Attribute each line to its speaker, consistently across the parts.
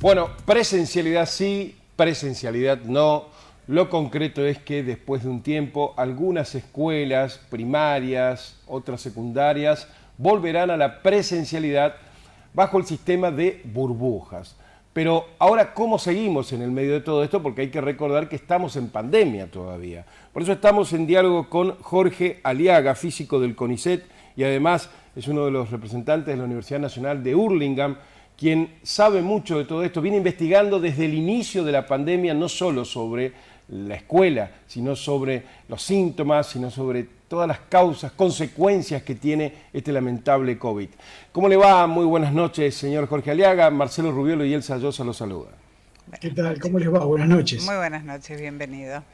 Speaker 1: Bueno, presencialidad sí, presencialidad no. Lo concreto es que después de un tiempo, algunas escuelas primarias, otras secundarias, volverán a la presencialidad bajo el sistema de burbujas. Pero ahora, ¿cómo seguimos en el medio de todo esto? Porque hay que recordar que estamos en pandemia todavía. Por eso estamos en diálogo con Jorge Aliaga, físico del CONICET, y además es uno de los representantes de la Universidad Nacional de Hurlingham, quien sabe mucho de todo esto, viene investigando desde el inicio de la pandemia, no solo sobre la escuela, sino sobre los síntomas, sino sobre todas las causas, consecuencias que tiene este lamentable COVID. ¿Cómo le va? Muy buenas noches, señor Jorge Aliaga. Marcelo Rubiolo y Elsa Llosa lo saludan.
Speaker 2: ¿Qué tal? ¿Cómo les va? Buenas noches.
Speaker 3: Muy buenas noches, bienvenido.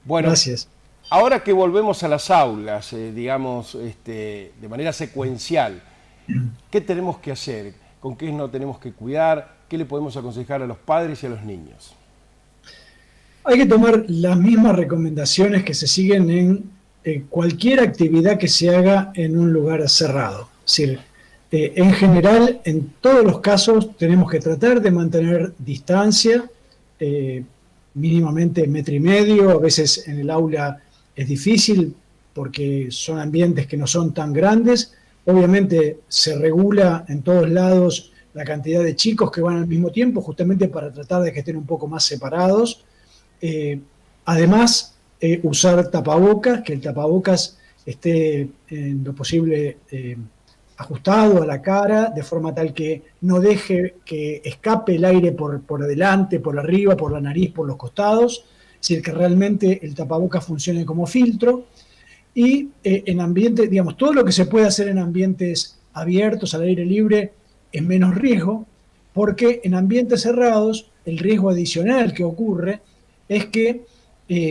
Speaker 1: Bueno,
Speaker 2: gracias.
Speaker 1: Ahora que volvemos a las aulas, digamos, de manera secuencial, ¿qué tenemos que hacer? ¿Con qué no tenemos que cuidar? ¿Qué le podemos aconsejar a los padres y a los niños?
Speaker 2: Hay que tomar las mismas recomendaciones que se siguen en cualquier actividad que se haga en un lugar cerrado. Es decir, en general, en todos los casos, tenemos que tratar de mantener distancia, mínimamente 1,5 metros. A veces en el aula es difícil porque son ambientes que no son tan grandes. Obviamente se regula en todos lados la cantidad de chicos que van al mismo tiempo, justamente para tratar de que estén un poco más separados. Además, usar tapabocas, que el tapabocas esté en lo posible ajustado a la cara, de forma tal que no deje que escape el aire por adelante, por arriba, por la nariz, por los costados, es decir, que realmente el tapabocas funcione como filtro. Y en ambientes, digamos, todo lo que se puede hacer en ambientes abiertos, al aire libre, es menos riesgo, porque en ambientes cerrados, el riesgo adicional que ocurre es que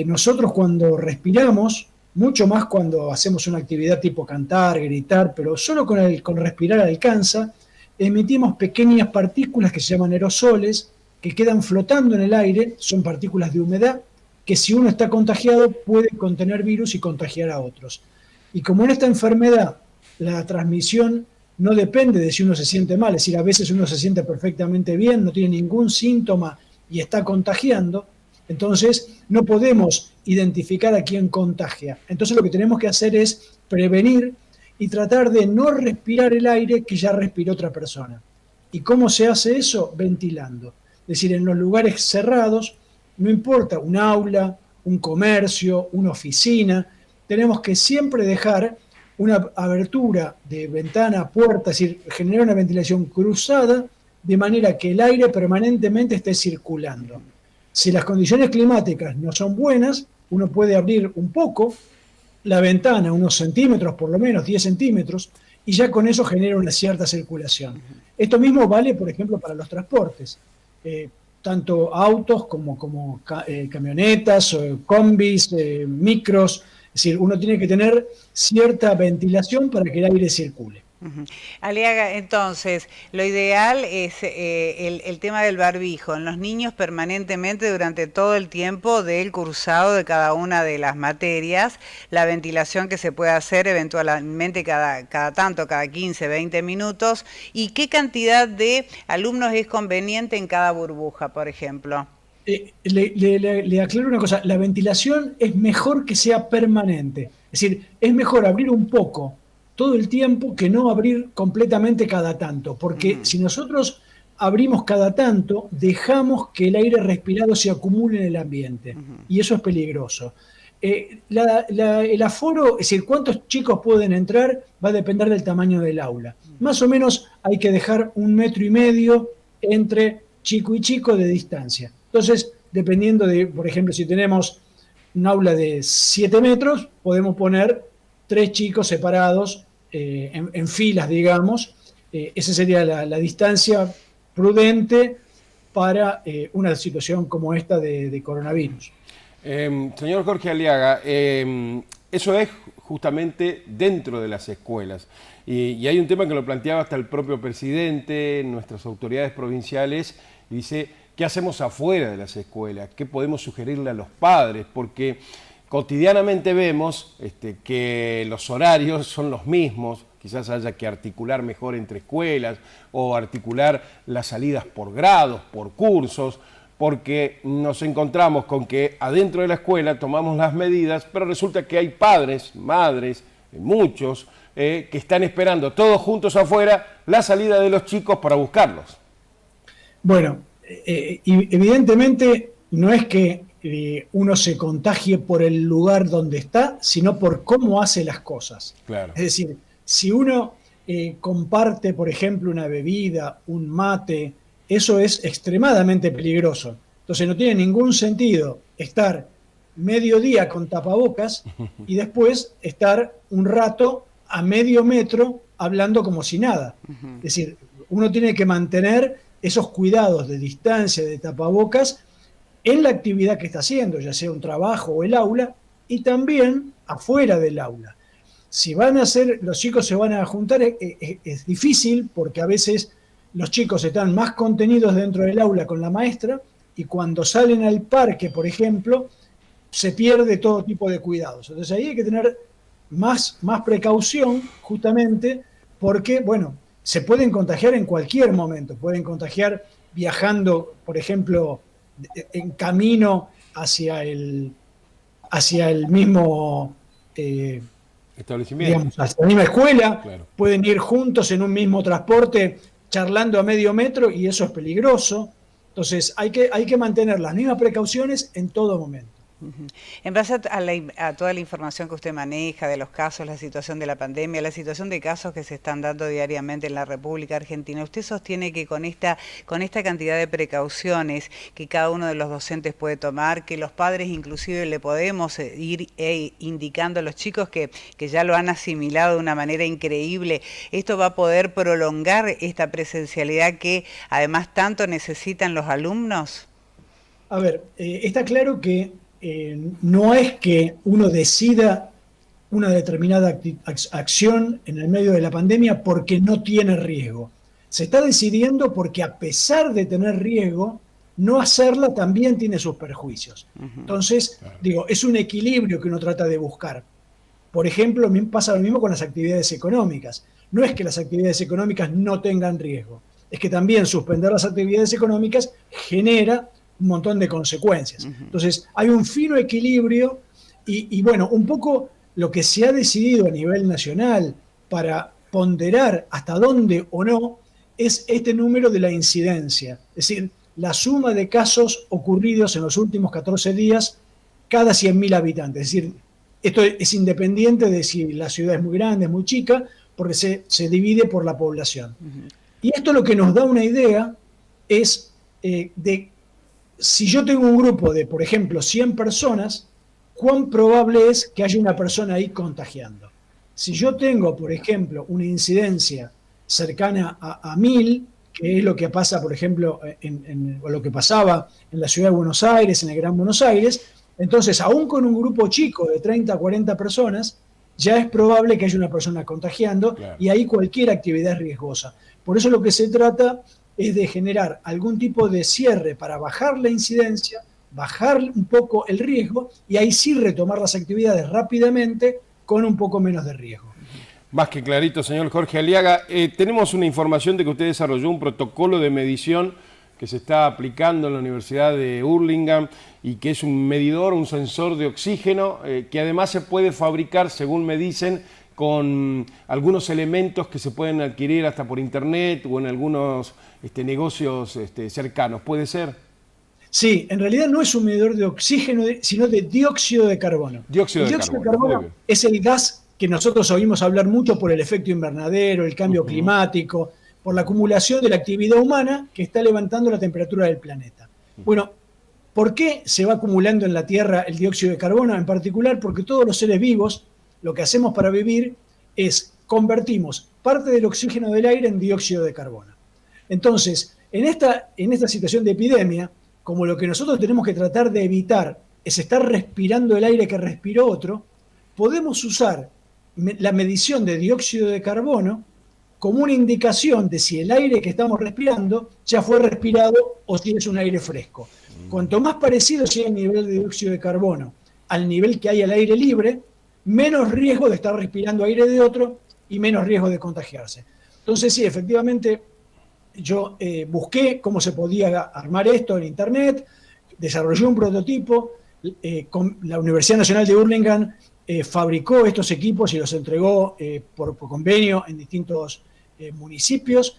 Speaker 2: nosotros cuando respiramos, mucho más cuando hacemos una actividad tipo cantar, gritar, pero solo con respirar alcanza, emitimos pequeñas partículas que se llaman aerosoles, que quedan flotando en el aire, son partículas de humedad, que si uno está contagiado puede contener virus y contagiar a otros. Y como en esta enfermedad la transmisión no depende de si uno se siente mal, es decir, a veces uno se siente perfectamente bien, no tiene ningún síntoma y está contagiando, entonces no podemos identificar a quién contagia. Entonces lo que tenemos que hacer es prevenir y tratar de no respirar el aire que ya respiró otra persona. ¿Y cómo se hace eso? Ventilando. Es decir, en los lugares cerrados, no importa, un aula, un comercio, una oficina, tenemos que siempre dejar una abertura de ventana, puerta, es decir, generar una ventilación cruzada de manera que el aire permanentemente esté circulando. Si las condiciones climáticas no son buenas, uno puede abrir un poco la ventana, unos centímetros, por lo menos 10 centímetros, y ya con eso genera una cierta circulación. Esto mismo vale, por ejemplo, para los transportes. Tanto autos como camionetas, combis, micros. Es decir, uno tiene que tener cierta ventilación para que el aire circule.
Speaker 3: Aliaga, entonces, lo ideal es el tema del barbijo en los niños permanentemente durante todo el tiempo del cursado de cada una de las materias, la ventilación que se puede hacer eventualmente cada 15, 20 minutos, y qué cantidad de alumnos es conveniente en cada burbuja, por ejemplo.
Speaker 2: Le aclaro una cosa, la ventilación es mejor que sea permanente, es decir, es mejor abrir un poco todo el tiempo que no abrir completamente cada tanto, porque si nosotros abrimos cada tanto, dejamos que el aire respirado se acumule en el ambiente, y eso es peligroso. El aforo, es decir, cuántos chicos pueden entrar, va a depender del tamaño del aula. Más o menos hay que dejar 1,5 metros entre chico y chico de distancia. Entonces, dependiendo de, por ejemplo, si tenemos un aula de 7 metros, podemos poner 3 chicos separados en filas, digamos. Esa sería la distancia prudente para una situación como esta de coronavirus.
Speaker 1: Señor Jorge Aliaga, eso es justamente dentro de las escuelas. Y hay un tema que lo planteaba hasta el propio presidente, nuestras autoridades provinciales, y dice, ¿qué hacemos afuera de las escuelas? ¿Qué podemos sugerirle a los padres? Porque cotidianamente vemos que los horarios son los mismos, quizás haya que articular mejor entre escuelas o articular las salidas por grados, por cursos, porque nos encontramos con que adentro de la escuela tomamos las medidas, pero resulta que hay padres, madres, muchos, que están esperando todos juntos afuera la salida de los chicos para buscarlos.
Speaker 2: Bueno, evidentemente no es que uno se contagie por el lugar donde está, sino por cómo hace las cosas.
Speaker 1: Claro.
Speaker 2: Es decir, si uno comparte, por ejemplo, una bebida, un mate, eso es extremadamente peligroso. Entonces no tiene ningún sentido estar medio día con tapabocas y después estar un rato a medio metro hablando como si nada. Es decir, uno tiene que mantener esos cuidados de distancia, de tapabocas, en la actividad que está haciendo, ya sea un trabajo o el aula, y también afuera del aula. Si van a hacer, los chicos se van a juntar, es difícil porque a veces los chicos están más contenidos dentro del aula con la maestra y cuando salen al parque, por ejemplo, se pierde todo tipo de cuidados. Entonces ahí hay que tener más precaución justamente porque, bueno, se pueden contagiar en cualquier momento, pueden contagiar viajando, por ejemplo, en camino hacia el mismo
Speaker 1: establecimiento,
Speaker 2: digamos, hacia la misma escuela,
Speaker 1: claro. Pueden
Speaker 2: ir juntos en un mismo transporte charlando a medio metro y eso es peligroso. Entonces hay que mantener las mismas precauciones en todo momento.
Speaker 3: En base a toda la información que usted maneja de los casos, la situación de la pandemia, la situación de casos que se están dando diariamente en la República Argentina, ¿usted sostiene que con esta cantidad de precauciones que cada uno de los docentes puede tomar, que los padres inclusive le podemos ir indicando a los chicos que ya lo han asimilado de una manera increíble, esto va a poder prolongar esta presencialidad que además tanto necesitan los alumnos?
Speaker 2: A ver, está claro que no es que uno decida una determinada acción en el medio de la pandemia porque no tiene riesgo. Se está decidiendo porque a pesar de tener riesgo, no hacerla también tiene sus perjuicios. Entonces, digo, es un equilibrio que uno trata de buscar. Por ejemplo, pasa lo mismo con las actividades económicas. No es que las actividades económicas no tengan riesgo, es que también suspender las actividades económicas genera un montón de consecuencias. Entonces, hay un fino equilibrio y bueno, un poco lo que se ha decidido a nivel nacional para ponderar hasta dónde o no es este número de la incidencia, es decir, la suma de casos ocurridos en los últimos 14 días cada 100.000 habitantes. Es decir, esto es independiente de si la ciudad es muy grande, es muy chica, porque se divide por la población. Y esto lo que nos da una idea es de si yo tengo un grupo de, por ejemplo, 100 personas, ¿cuán probable es que haya una persona ahí contagiando? Si yo tengo, por ejemplo, una incidencia cercana a 1.000, que es lo que pasa, por ejemplo, o lo que pasaba en la ciudad de Buenos Aires, en el Gran Buenos Aires, entonces, aún con un grupo chico de 30 a 40 personas, ya es probable que haya una persona contagiando, claro. Y ahí cualquier actividad es riesgosa. Por eso lo que se trata es de generar algún tipo de cierre para bajar la incidencia, bajar un poco el riesgo y ahí sí retomar las actividades rápidamente con un poco menos de riesgo.
Speaker 1: Más que clarito, señor Jorge Aliaga. Tenemos una información de que usted desarrolló un protocolo de medición que se está aplicando en la Universidad de Hurlingham y que es un medidor, un sensor de oxígeno que además se puede fabricar, según me dicen, con algunos elementos que se pueden adquirir hasta por internet o en algunos negocios cercanos. ¿Puede ser?
Speaker 2: Sí, en realidad no es un medidor de oxígeno, sino de dióxido de carbono.
Speaker 1: Dióxido de carbono
Speaker 2: es el gas que nosotros oímos hablar mucho por el efecto invernadero, el cambio climático, por la acumulación de la actividad humana que está levantando la temperatura del planeta. Bueno, ¿por qué se va acumulando en la Tierra el dióxido de carbono? En particular porque todos los seres vivos, lo que hacemos para vivir es convertimos parte del oxígeno del aire en dióxido de carbono. Entonces, en esta situación de epidemia, como lo que nosotros tenemos que tratar de evitar es estar respirando el aire que respiró otro, podemos usar la medición de dióxido de carbono como una indicación de si el aire que estamos respirando ya fue respirado o si es un aire fresco. Cuanto más parecido sea el nivel de dióxido de carbono al nivel que hay al aire libre, menos riesgo de estar respirando aire de otro y menos riesgo de contagiarse. Entonces sí, efectivamente, yo busqué cómo se podía armar esto en Internet, desarrollé un prototipo, con la Universidad Nacional de Hurlingham fabricó estos equipos y los entregó por convenio en distintos municipios.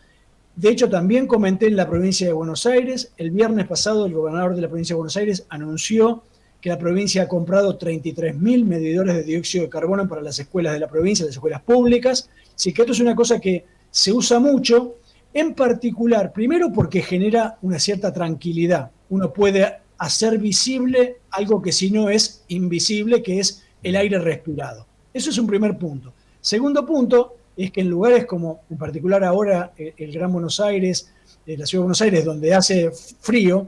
Speaker 2: De hecho, también comenté en la provincia de Buenos Aires. El viernes pasado, el gobernador de la provincia de Buenos Aires anunció que la provincia ha comprado 33.000 medidores de dióxido de carbono para las escuelas de la provincia, las escuelas públicas. Así que esto es una cosa que se usa mucho, en particular, primero porque genera una cierta tranquilidad. Uno puede hacer visible algo que si no es invisible, que es el aire respirado. Eso es un primer punto. Segundo punto es que en lugares como, en particular ahora, el Gran Buenos Aires, la Ciudad de Buenos Aires, donde hace frío,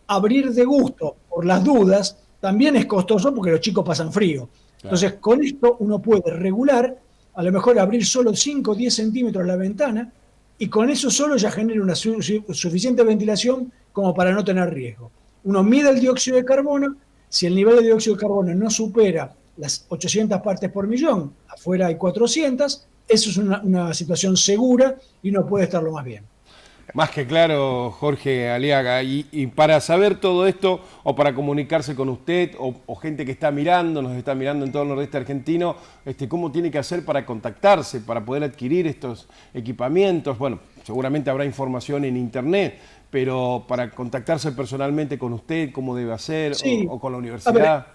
Speaker 2: abrir de gusto por las dudas también es costoso porque los chicos pasan frío. Claro. Entonces, con esto uno puede regular, a lo mejor abrir solo 5 o 10 centímetros la ventana, y con eso solo ya genera una suficiente ventilación como para no tener riesgo. Uno mide el dióxido de carbono, si el nivel de dióxido de carbono no supera las 800 partes por millón, afuera hay 400, eso es una situación segura y uno puede estar lo más bien.
Speaker 1: Más que claro, Jorge Aliaga. Y para saber todo esto, o para comunicarse con usted, o gente que está mirando, nos está mirando en todo el nordeste argentino, ¿cómo tiene que hacer para contactarse, para poder adquirir estos equipamientos? Bueno, seguramente habrá información en internet, pero para contactarse personalmente con usted, ¿cómo debe hacer? Sí. O con la universidad.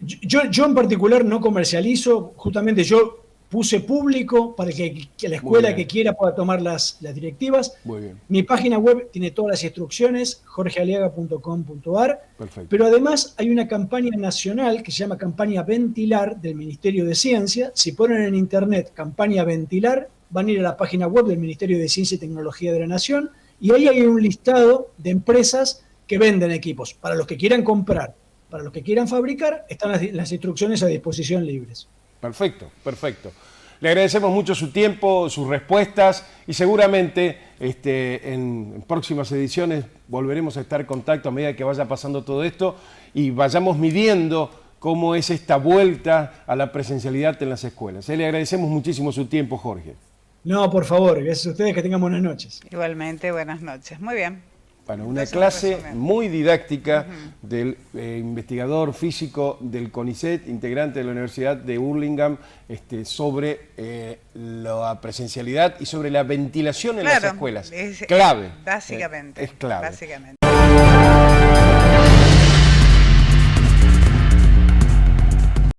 Speaker 2: Yo en particular no comercializo, justamente yo puse público para que la escuela que quiera pueda tomar las directivas.
Speaker 1: Muy bien.
Speaker 2: Mi página web tiene todas las instrucciones, jorgealiaga.com.ar, pero además hay una campaña nacional que se llama Campaña Ventilar del Ministerio de Ciencia. Si ponen en internet Campaña Ventilar, van a ir a la página web del Ministerio de Ciencia y Tecnología de la Nación, y ahí hay un listado de empresas que venden equipos. Para los que quieran comprar, para los que quieran fabricar, están las instrucciones a disposición libres.
Speaker 1: Perfecto, perfecto. Le agradecemos mucho su tiempo, sus respuestas, y seguramente en próximas ediciones volveremos a estar en contacto a medida que vaya pasando todo esto y vayamos midiendo cómo es esta vuelta a la presencialidad en las escuelas. Le agradecemos muchísimo su tiempo, Jorge.
Speaker 2: No, por favor, gracias a ustedes, que tengan buenas noches.
Speaker 3: Igualmente, buenas noches. Muy bien.
Speaker 1: Bueno, una clase muy didáctica del investigador físico del CONICET, integrante de la Universidad de Hurlingham, sobre la presencialidad y sobre la ventilación en las escuelas.
Speaker 3: Es
Speaker 1: clave.
Speaker 3: Básicamente.
Speaker 1: Es clave.
Speaker 3: Básicamente.